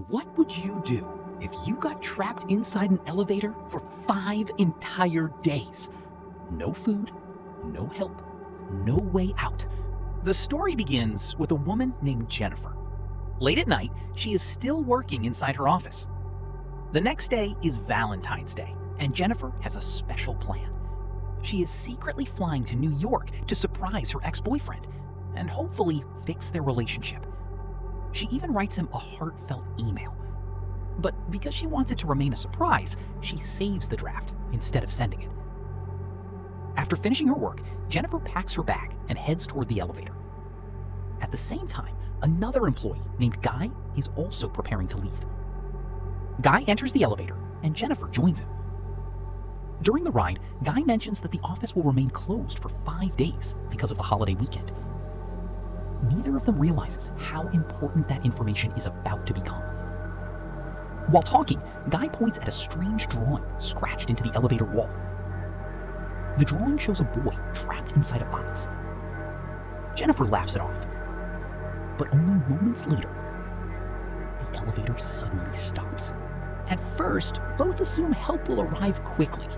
What would you do if you got trapped inside an elevator for 5 entire days? No food, no help, no way out. The story begins with a woman named Jennifer. Late at night, she is still working inside her office. The next day is Valentine's Day, and Jennifer has a special plan. She is secretly flying to New York to surprise her ex-boyfriend and hopefully fix their relationship. She even writes him a heartfelt email. But because she wants it to remain a surprise, she saves the draft instead of sending it. After finishing her work, Jennifer packs her bag and heads toward the elevator. At the same time, another employee named Guy is also preparing to leave. Guy enters the elevator and Jennifer joins him. During the ride, Guy mentions that the office will remain closed for 5 days because of the holiday weekend. Neither of them realizes how important that information is about to become. While talking, Guy points at a strange drawing scratched into the elevator wall. The drawing shows a boy trapped inside a box. Jennifer laughs it off, but only moments later, the elevator suddenly stops. At first, both assume help will arrive quickly.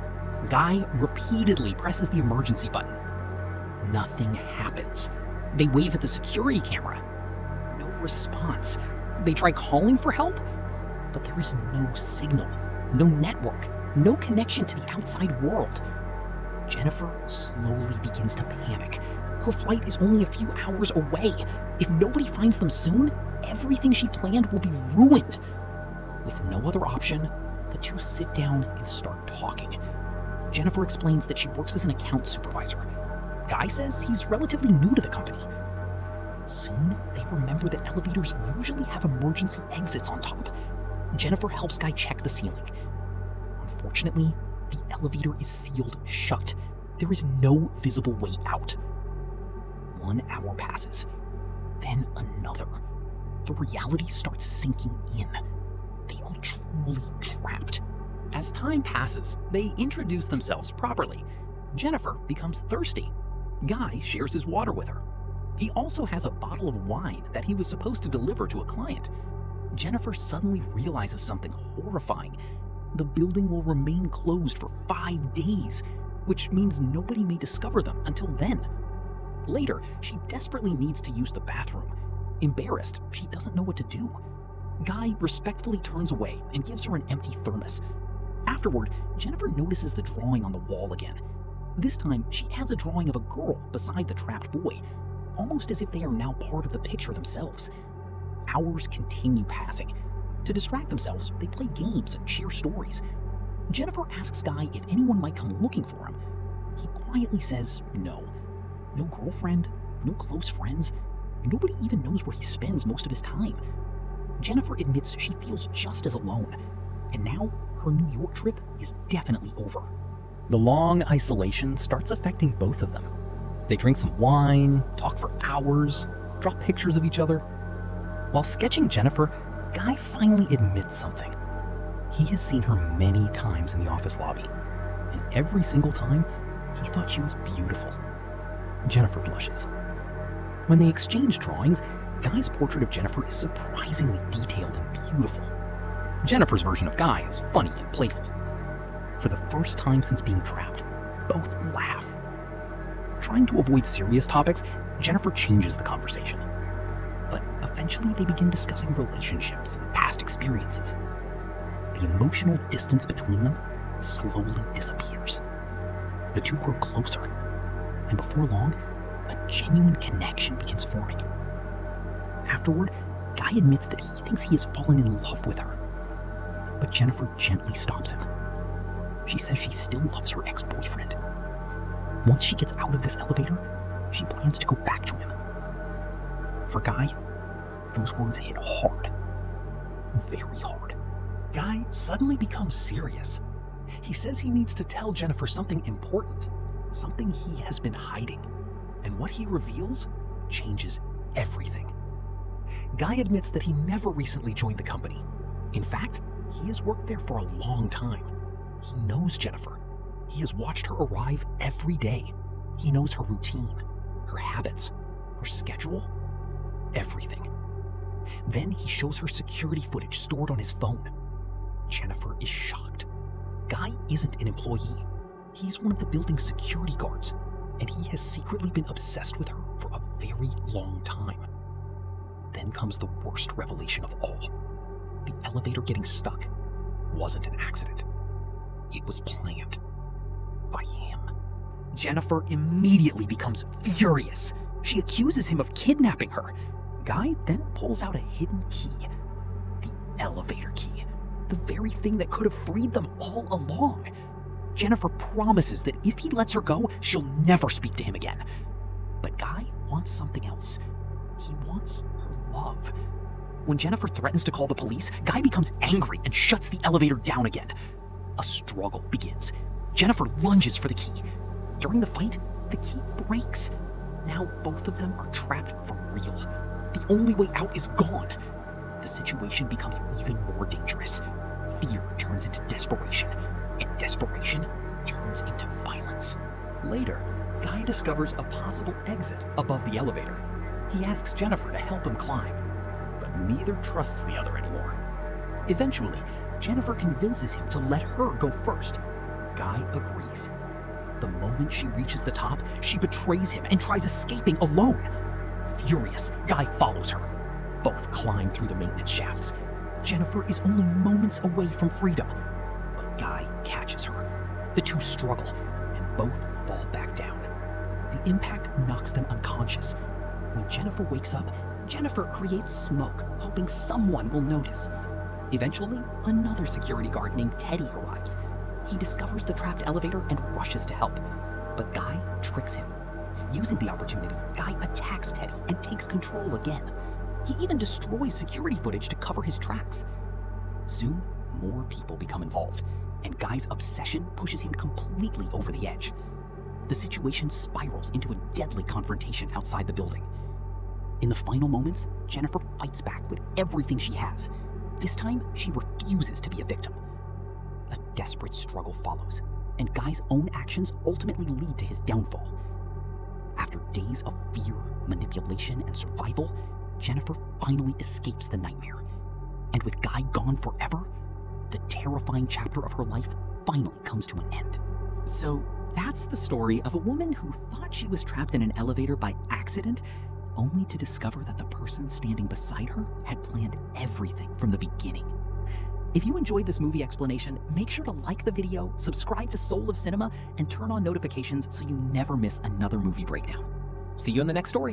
Guy repeatedly presses the emergency button. Nothing happens. They wave at the security camera. No response. They try calling for help, but there is no signal, no network, no connection to the outside world. Jennifer slowly begins to panic. Her flight is only a few hours away. If nobody finds them soon, everything she planned will be ruined. With no other option, the two sit down and start talking. Jennifer explains that she works as an account supervisor. Guy says he's relatively new to the company. Soon, they remember that elevators usually have emergency exits on top. Jennifer helps Guy check the ceiling. Unfortunately, the elevator is sealed shut. There is no visible way out. 1 hour passes, then another. The reality starts sinking in. They are truly trapped. As time passes, they introduce themselves properly. Jennifer becomes thirsty. Guy shares his water with her. He also has a bottle of wine that he was supposed to deliver to a client. Jennifer suddenly realizes something horrifying. The building will remain closed for 5 days, which means nobody may discover them until then. Later, she desperately needs to use the bathroom. Embarrassed, she doesn't know what to do. Guy respectfully turns away and gives her an empty thermos. Afterward, Jennifer notices the drawing on the wall again. This time, she adds a drawing of a girl beside the trapped boy, almost as if they are now part of the picture themselves. Hours continue passing. To distract themselves, they play games and share stories. Jennifer asks Guy if anyone might come looking for him. He quietly says no. No girlfriend, no close friends. Nobody even knows where he spends most of his time. Jennifer admits she feels just as alone, and now her New York trip is definitely over. The long isolation starts affecting both of them. They drink some wine, talk for hours, draw pictures of each other. While sketching Jennifer, Guy finally admits something. He has seen her many times in the office lobby, and every single time, he thought she was beautiful. Jennifer blushes. When they exchange drawings, Guy's portrait of Jennifer is surprisingly detailed and beautiful. Jennifer's version of Guy is funny and playful. For the first time since being trapped, both laugh. Trying to avoid serious topics, Jennifer changes the conversation. But eventually they begin discussing relationships and past experiences. The emotional distance between them slowly disappears. The two grow closer, and before long, a genuine connection begins forming. Afterward, Guy admits that he thinks he has fallen in love with her. But Jennifer gently stops him. She says she still loves her ex-boyfriend. Once she gets out of this elevator, she plans to go back to him. For Guy, those words hit hard. Very hard. Guy suddenly becomes serious. He says he needs to tell Jennifer something important, something he has been hiding. And what he reveals changes everything. Guy admits that he never recently joined the company. In fact, he has worked there for a long time. He knows Jennifer. He has watched her arrive every day. He knows her routine, her habits, her schedule, everything. Then he shows her security footage stored on his phone. Jennifer is shocked. Guy isn't an employee. He's one of the building's security guards, and he has secretly been obsessed with her for a very long time. Then comes the worst revelation of all. The elevator getting stuck wasn't an accident. It was planned by him. Jennifer immediately becomes furious. She accuses him of kidnapping her. Guy then pulls out a hidden key. The elevator key. The very thing that could have freed them all along. Jennifer promises that if he lets her go, she'll never speak to him again. But Guy wants something else. He wants her love. When Jennifer threatens to call the police, Guy becomes angry and shuts the elevator down again. A struggle begins. Jennifer lunges for the key. During the fight, the key breaks. Now both of them are trapped for real. The only way out is gone. The situation becomes even more dangerous. Fear turns into desperation, and desperation turns into violence. Later, Guy discovers a possible exit above the elevator. He asks Jennifer to help him climb, but neither trusts the other anymore. Eventually, Jennifer convinces him to let her go first. Guy agrees. The moment she reaches the top, she betrays him and tries escaping alone. Furious, Guy follows her. Both climb through the maintenance shafts. Jennifer is only moments away from freedom, but Guy catches her. The two struggle, and both fall back down. The impact knocks them unconscious. When Jennifer wakes up, Jennifer creates smoke, hoping someone will notice. Eventually, another security guard named Teddy arrives. He discovers the trapped elevator and rushes to help, but Guy tricks him. Using the opportunity, Guy attacks Teddy and takes control again. He even destroys security footage to cover his tracks. Soon, more people become involved, and Guy's obsession pushes him completely over the edge. The situation spirals into a deadly confrontation outside the building. In the final moments, Jennifer fights back with everything she has. This time, she refuses to be a victim. A desperate struggle follows, and Guy's own actions ultimately lead to his downfall. After days of fear, manipulation, and survival, Jennifer finally escapes the nightmare. And with Guy gone forever, the terrifying chapter of her life finally comes to an end. So that's the story of a woman who thought she was trapped in an elevator by accident, only to discover that the person standing beside her had planned everything from the beginning. If you enjoyed this movie explanation, make sure to like the video, subscribe to Soul of Cinema, and turn on notifications so you never miss another movie breakdown. See you in the next story.